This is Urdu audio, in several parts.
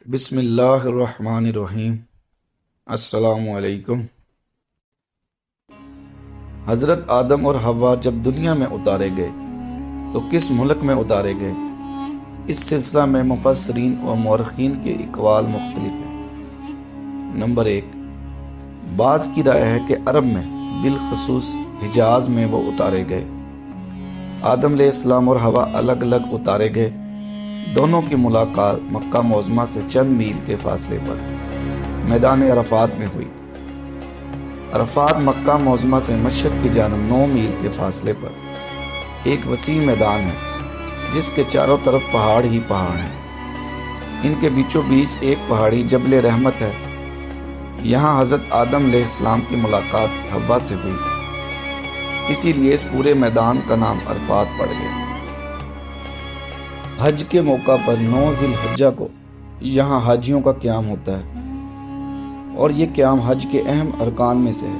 بسم اللہ الرحمن الرحیم۔ السلام علیکم۔ حضرت آدم اور حوا جب دنیا میں اتارے گئے تو کس ملک میں اتارے گئے؟ اس سلسلہ میں مفسرین و مورخین کے اقوال مختلف ہیں۔ نمبر 1، بعض کی رائے ہے کہ عرب میں، بالخصوص حجاز میں وہ اتارے گئے۔ آدم علیہ السلام اور حوا الگ الگ اتارے گئے۔ دونوں کی ملاقات مکہ معظمہ سے چند میل کے فاصلے پر میدان عرفات میں ہوئی۔ عرفات مکہ معظمہ سے مشرق کی جانب 9 میل کے فاصلے پر ایک وسیع میدان ہے جس کے چاروں طرف پہاڑ ہی پہاڑ ہیں۔ ان کے بیچوں بیچ ایک پہاڑی جبل رحمت ہے۔ یہاں حضرت آدم علیہ السلام کی ملاقات حوا سے ہوئی، اسی لیے اس پورے میدان کا نام عرفات پڑ گیا۔ حج کے موقع پر 9 ذی الحجہ کو یہاں حاجیوں کا قیام ہوتا ہے، اور یہ قیام حج کے اہم ارکان میں سے ہے۔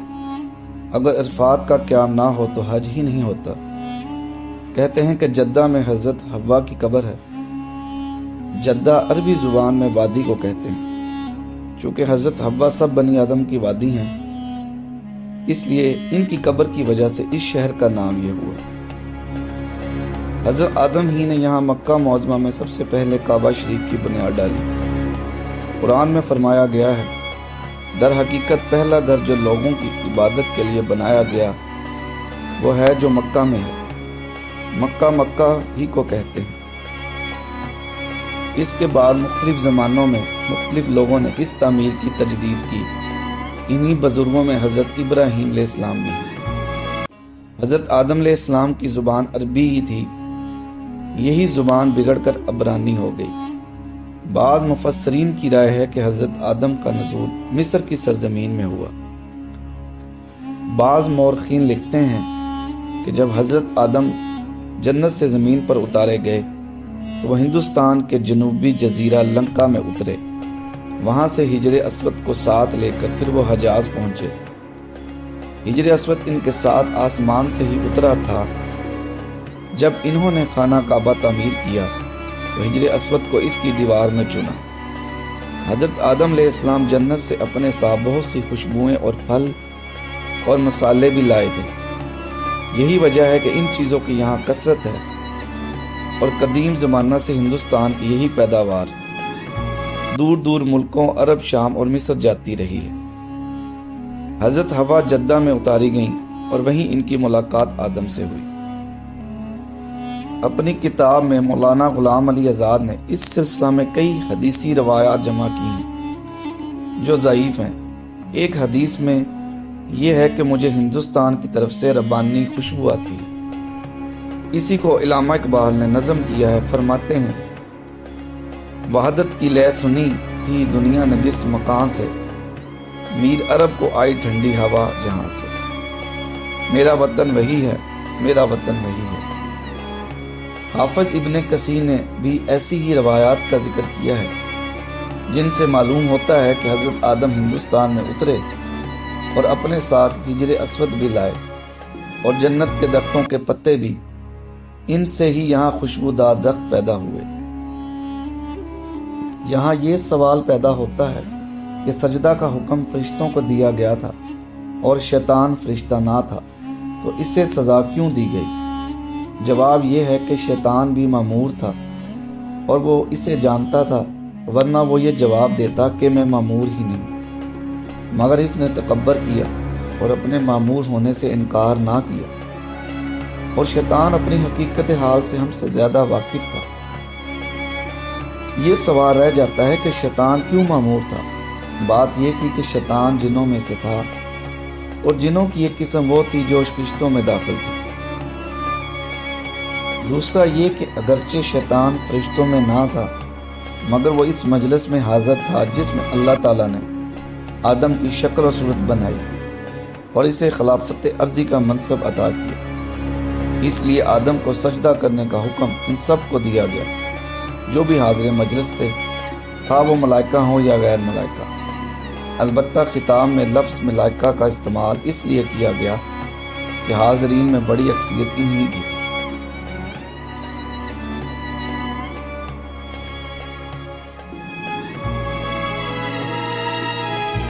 اگر عرفات کا قیام نہ ہو تو حج ہی نہیں ہوتا۔ کہتے ہیں کہ جدہ میں حضرت حوا کی قبر ہے۔ جدہ عربی زبان میں وادی کو کہتے ہیں۔ چونکہ حضرت حوا سب بنی آدم کی وادی ہیں، اس لیے ان کی قبر کی وجہ سے اس شہر کا نام یہ ہوا۔ حضرت آدم ہی نے یہاں مکہ معظمہ میں سب سے پہلے کعبہ شریف کی بنیاد ڈالی۔ قرآن میں فرمایا گیا ہے، در حقیقت پہلا گھر جو لوگوں کی عبادت کے لیے بنایا گیا وہ ہے جو مکہ میں ہے۔ مکہ مکہ ہی کو کہتے ہیں۔ اس کے بعد مختلف زمانوں میں مختلف لوگوں نے اس تعمیر کی تجدید کی۔ انہی بزرگوں میں حضرت ابراہیم علیہ السلام بھی ہیں۔ حضرت آدم علیہ السلام کی زبان عربی ہی تھی، یہی زبان بگڑ کر عبرانی ہو گئی۔ بعض مفسرین کی رائے ہے کہ حضرت آدم کا نزول مصر کی سرزمین میں ہوا۔ بعض مورخین لکھتے ہیں کہ جب حضرت آدم جنت سے زمین پر اتارے گئے تو وہ ہندوستان کے جنوبی جزیرہ لنکا میں اترے۔ وہاں سے حجر اسود کو ساتھ لے کر پھر وہ حجاز پہنچے۔ حجر اسود ان کے ساتھ آسمان سے ہی اترا تھا۔ جب انہوں نے خانہ کعبہ تعمیر کیا تو حجر اسود کو اس کی دیوار میں چنا۔ حضرت آدم علیہ السلام جنت سے اپنے ساتھ بہت سی خوشبوئیں اور پھل اور مسالے بھی لائے تھے۔ یہی وجہ ہے کہ ان چیزوں کی یہاں کثرت ہے، اور قدیم زمانہ سے ہندوستان کی یہی پیداوار دور دور ملکوں عرب، شام اور مصر جاتی رہی ہے۔ حضرت حوا جدہ میں اتاری گئیں اور وہیں ان کی ملاقات آدم سے ہوئی۔ اپنی کتاب میں مولانا غلام علی آزاد نے اس سلسلہ میں کئی حدیثی روایات جمع کی ہیں جو ضعیف ہیں۔ ایک حدیث میں یہ ہے کہ مجھے ہندوستان کی طرف سے ربانی خوشبو آتی ہے۔ اسی کو علامہ اقبال نے نظم کیا ہے۔ فرماتے ہیں، وحدت کی لے سنی تھی دنیا نے جس مکان سے، میر عرب کو آئی ٹھنڈی ہوا جہاں سے۔ میرا وطن وہی ہے، میرا وطن وہی ہے۔ حافظ ابن کثیر نے بھی ایسی ہی روایات کا ذکر کیا ہے جن سے معلوم ہوتا ہے کہ حضرت آدم ہندوستان میں اترے اور اپنے ساتھ حجر اسود بھی لائے، اور جنت کے درختوں کے پتے بھی۔ ان سے ہی یہاں خوشبودار درخت پیدا ہوئے۔ یہاں یہ سوال پیدا ہوتا ہے کہ سجدہ کا حکم فرشتوں کو دیا گیا تھا اور شیطان فرشتہ نہ تھا، تو اسے سزا کیوں دی گئی؟ جواب یہ ہے کہ شیطان بھی مامور تھا اور وہ اسے جانتا تھا، ورنہ وہ یہ جواب دیتا کہ میں مامور ہی نہیں، مگر اس نے تکبر کیا اور اپنے مامور ہونے سے انکار نہ کیا، اور شیطان اپنی حقیقت حال سے ہم سے زیادہ واقف تھا۔ یہ سوال رہ جاتا ہے کہ شیطان کیوں مامور تھا؟ بات یہ تھی کہ شیطان جنوں میں سے تھا، اور جنوں کی ایک قسم وہ تھی جو فرشتوں میں داخل تھی۔ دوسرا یہ کہ اگرچہ شیطان فرشتوں میں نہ تھا، مگر وہ اس مجلس میں حاضر تھا جس میں اللہ تعالیٰ نے آدم کی شکل و صورت بنائی اور اسے خلافت ارضی کا منصب عطا کیا۔ اس لیے آدم کو سجدہ کرنے کا حکم ان سب کو دیا گیا جو بھی حاضر مجلس تھے، خواہ وہ ملائکہ ہوں یا غیر ملائکہ۔ البتہ خطاب میں لفظ ملائکہ کا استعمال اس لیے کیا گیا کہ حاضرین میں بڑی اکثریت انہی کی تھی۔